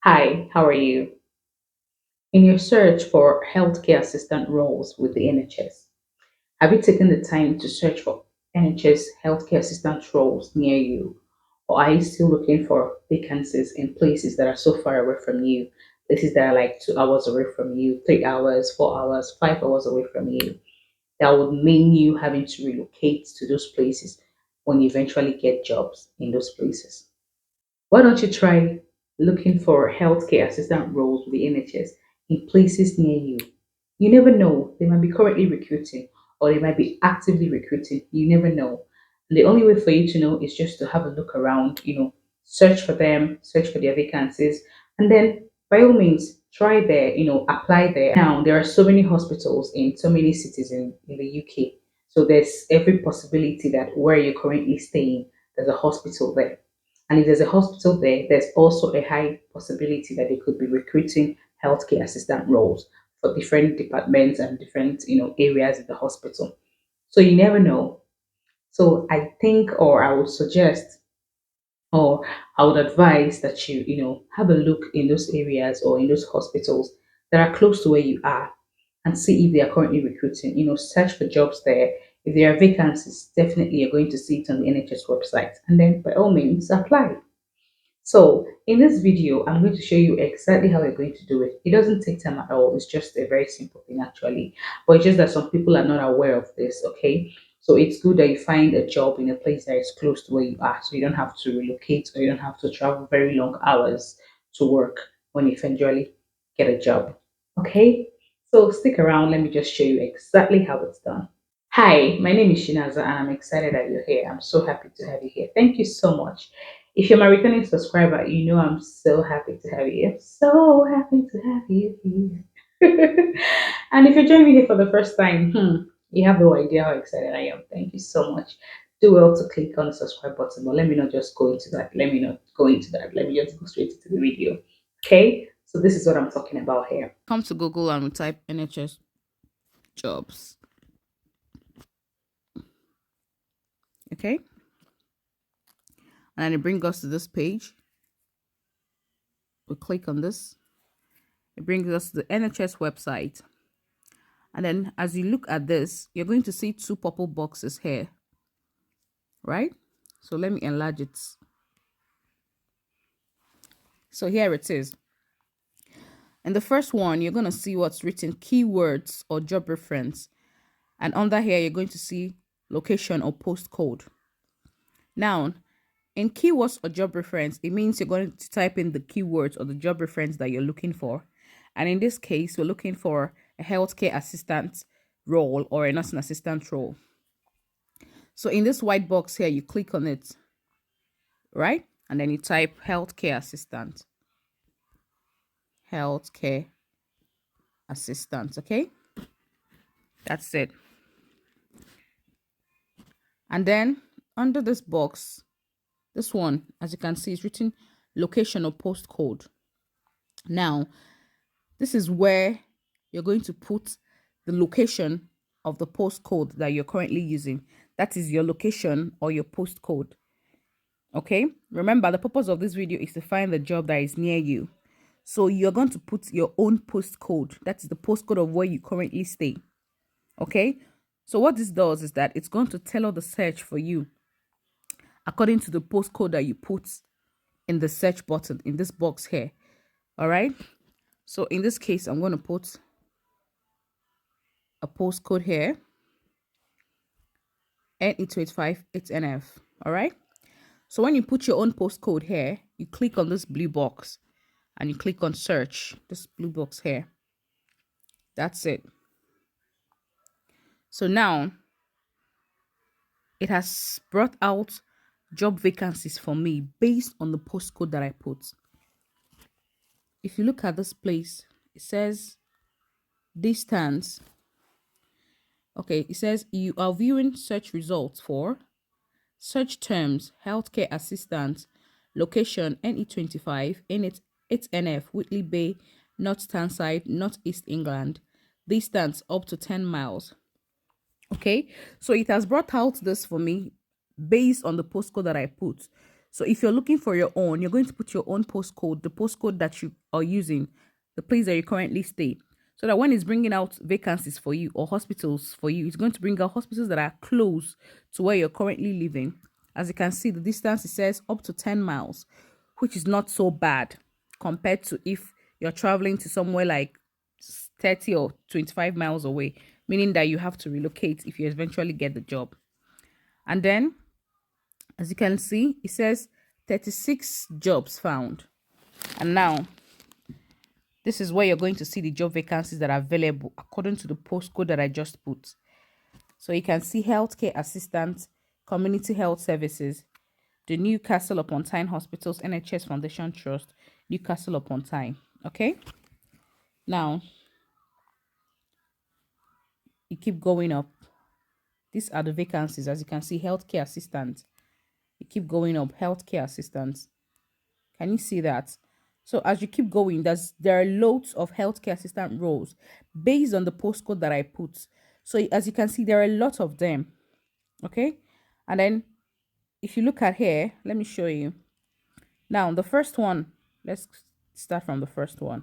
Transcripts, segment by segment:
Hi, how are you? In your search for healthcare assistant roles with the NHS, have you taken the time to search for NHS healthcare assistant roles near you? Or are you still looking for vacancies in places that are so far away from you? Places that are like 2 hours away from you, 3 hours, 4 hours, 5 hours away from you. That would mean you having to relocate to those places when you eventually get jobs in those places. Why don't you try looking for healthcare assistant roles with the NHS in places near you? You never know. They might be currently recruiting or they might be actively recruiting. You never know. And the only way for you to know is just to have a look around, search for them, search for their vacancies, and then by all means try there, apply there. Now, there are so many hospitals in so many cities in the UK. So there's every possibility that where you're currently staying, there's a hospital there. And if there's a hospital there, there's also a high possibility that they could be recruiting healthcare assistant roles for different departments and different, areas in the hospital. So you never know. So I think, or I would suggest, or I would advise that you have a look in those areas or in those hospitals that are close to where you are and see if they are currently recruiting. Search for jobs there. If there are vacancies, definitely you're going to see it on the NHS website. And then by all means apply. So in this video, I'm going to show you exactly how we're going to do it. It doesn't take time at all. It's just a very simple thing actually. But it's just that some people are not aware of this, okay? So it's good that you find a job in a place that is close to where you are. So you don't have to relocate or you don't have to travel very long hours to work when you eventually get a job. Okay? So stick around. Let me just show you exactly how it's done. Hi, my name is Shinaza and I'm excited that you're here. I'm so happy to have you here. Thank you so much. If you're my returning subscriber, you know I'm so happy to have you. I'm so happy to have you here. And if you're joining me here for the first time, you have no idea how excited I am. Thank you so much. Do well to click on the subscribe button, but let me not just go into that. Let me not go into that. Let me just go straight into the video. Okay? So this is what I'm talking about here. Come to Google and we type NHS jobs. Okay. And then it brings us to this page. We click on this. It brings us to the NHS website. And then as you look at this, you're going to see two purple boxes here, right? So let me enlarge it. So here it is. In the first one, you're going to see what's written keywords or job reference. And under here, you're going to see location or postcode. Now, in keywords or job reference, it means you're going to type in the keywords or the job reference that you're looking for. And in this case, we're looking for a healthcare assistant role or a nursing assistant role. So in this white box here, you click on it, right? And then you type healthcare assistant. Healthcare assistant, okay? That's it. And then under this box, this one, as you can see, is written location or postcode. Now, this is where you're going to put the location of the postcode that you're currently using. That is your location or your postcode. Okay? Remember, the purpose of this video is to find the job that is near you. So you're going to put your own postcode. That is the postcode of where you currently stay. Okay? So what this does is that it's going to tailor the search for you according to the postcode that you put in the search button in this box here. All right? So in this case, I'm going to put a postcode here, NE285 8NF. All right. So when you put your own postcode here, you click on this blue box and you click on search, this blue box here. That's it. So now it has brought out job vacancies for me based on the postcode that I put. If you look at this place, it says distance. Okay, it says you are viewing search results for search terms, healthcare assistant, location NE25, N8NF, Whitley Bay, North Tanside, Northeast England, distance up to 10 miles. Okay, so it has brought out this for me based on the postcode that I put. So if you're looking for your own, you're going to put your own postcode, the postcode that you are using, the place that you currently stay. So that when it's bringing out vacancies for you or hospitals for you, it's going to bring out hospitals that are close to where you're currently living. As you can see, the distance, it says up to 10 miles, which is not so bad compared to if you're traveling to somewhere like 30 or 25 miles away, meaning that you have to relocate if you eventually get the job. And then, as you can see, it says 36 jobs found. And now, this is where you're going to see the job vacancies that are available according to the postcode that I just put. So you can see healthcare assistant, community health services, the Newcastle upon Tyne Hospitals NHS Foundation Trust, Newcastle upon Tyne. Okay. Now, you keep going up. These are the vacancies. As you can see, healthcare assistant. You keep going up, healthcare assistants. Can you see that? So as you keep going, there are loads of healthcare assistant roles based on the postcode that I put. So as you can see, there are a lot of them. Okay. And then if you look at here, let me show you. Now, the first one, let's start from the first one.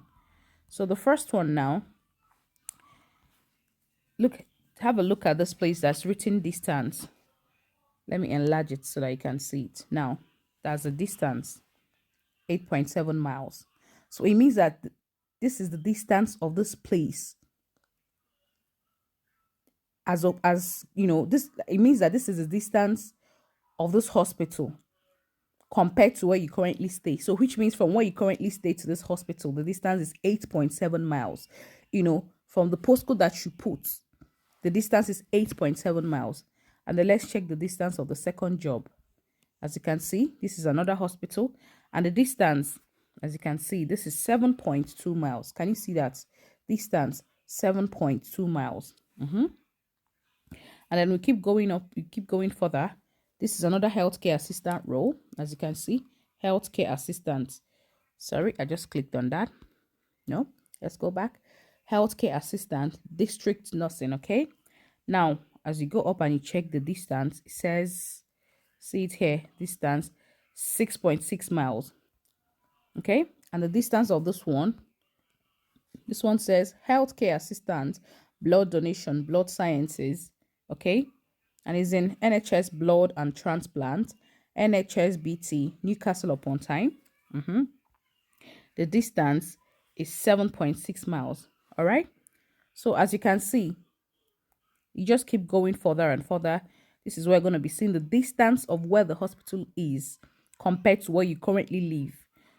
So the first one now, look, have a look at this place that's written distance. Let me enlarge it so that you can see it. Now, that's the distance, 8.7 miles. So it means that this is the distance of this place. As you know, this it means that this is the distance of this hospital compared to where you currently stay. So which means from where you currently stay to this hospital, the distance is 8.7 miles. From the postcode that you put, the distance is 8.7 miles. And then let's check the distance of the second job. As you can see, this is another hospital. And the distance, as you can see, this is 7.2 miles. Can you see that? Distance, 7.2 miles. And then we keep going up, we keep going further. This is another healthcare assistant role. As you can see, healthcare assistant. Sorry, I just clicked on that. No, let's go back. Healthcare assistant, district nursing, okay? Now, as you go up and you check the distance, it says, see it here, distance, 6.6 miles, okay? And the distance of this one says healthcare assistant, blood donation, blood sciences, okay? And is in NHS blood and transplant, NHS BT, Newcastle upon Tyne. The distance is 7.6 miles, all right? So as you can see, you just keep going further and further. This is where we're going to be seeing the distance of where the hospital is compared to where you currently live.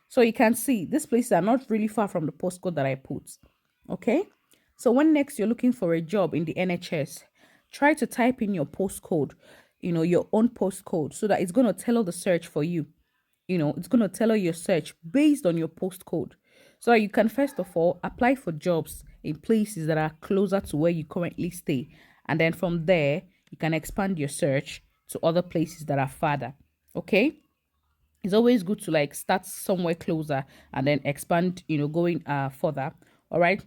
So you can see these places are not really far from the postcode that I put. Okay. So when next you're looking for a job in the NHS, try to type in your postcode, your own postcode, so that it's going to tell all the search for you. It's going to tell you your search based on your postcode. So you can first of all apply for jobs in places that are closer to where you currently stay. And then from there, you can expand your search to other places that are farther. Okay. It's always good to like start somewhere closer and then expand, going further. All right.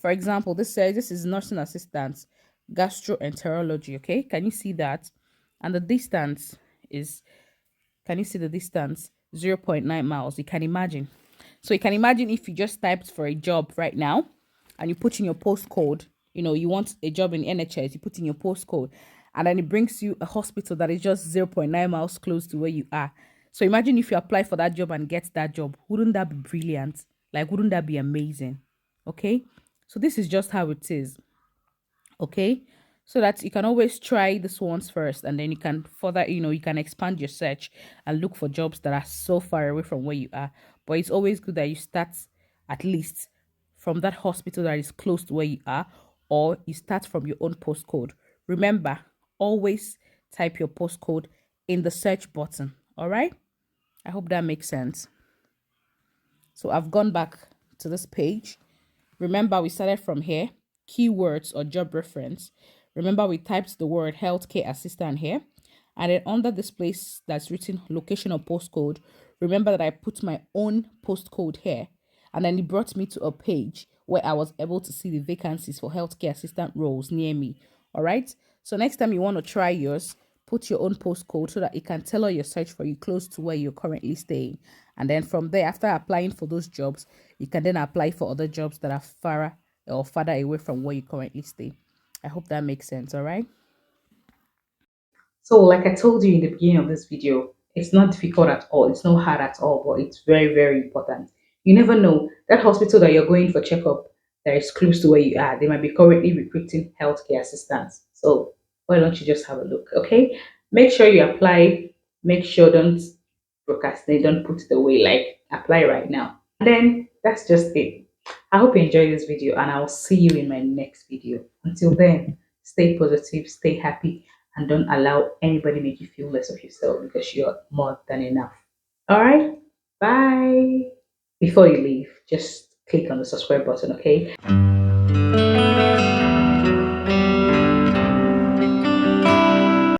For example, this says this is nursing assistant, gastroenterology. Okay. Can you see that? And the distance is, can you see the distance? 0.9 miles. You can imagine. So you can imagine if you just typed for a job right now and you put in your postcode, you want a job in NHS, you put in your postcode, and then it brings you a hospital that is just 0.9 miles close to where you are. So imagine if you apply for that job and get that job. Wouldn't that be brilliant? Like, wouldn't that be amazing? Okay. So this is just how it is. Okay, so that you can always try this ones first, and then you can further, you can expand your search and look for jobs that are so far away from where you are. But it's always good that you start at least from that hospital that is close to where you are, or you start from your own postcode. Remember, always type your postcode in the search button. All right, I hope that makes sense. So I've gone back to this page. Remember, we started from here, keywords or job reference. Remember, we typed the word healthcare assistant here. And then under this place that's written location or postcode, remember that I put my own postcode here. And then it brought me to a page where I was able to see the vacancies for healthcare assistant roles near me. All right. So next time you want to try yours, put your own postcode so that it can tailor your search for you close to where you're currently staying. And then from there, after applying for those jobs, you can then apply for other jobs that are far or farther away from where you currently stay. I hope that makes sense. All right. So, like I told you in the beginning of this video, it's not difficult at all. It's not hard at all, but it's very, very important. You never know that hospital that you're going for checkup that is close to where you are, they might be currently recruiting healthcare assistants. So, why don't you just have a look? Okay, make sure you apply. Make sure don't procrastinate. Don't put it away. Like apply right now. And then that's just it. I hope you enjoyed this video, and I'll see you in my next video. Until then, stay positive, stay happy, and don't allow anybody make you feel less of yourself because you're more than enough. All right? Bye. Before you leave, just click on the subscribe button, okay?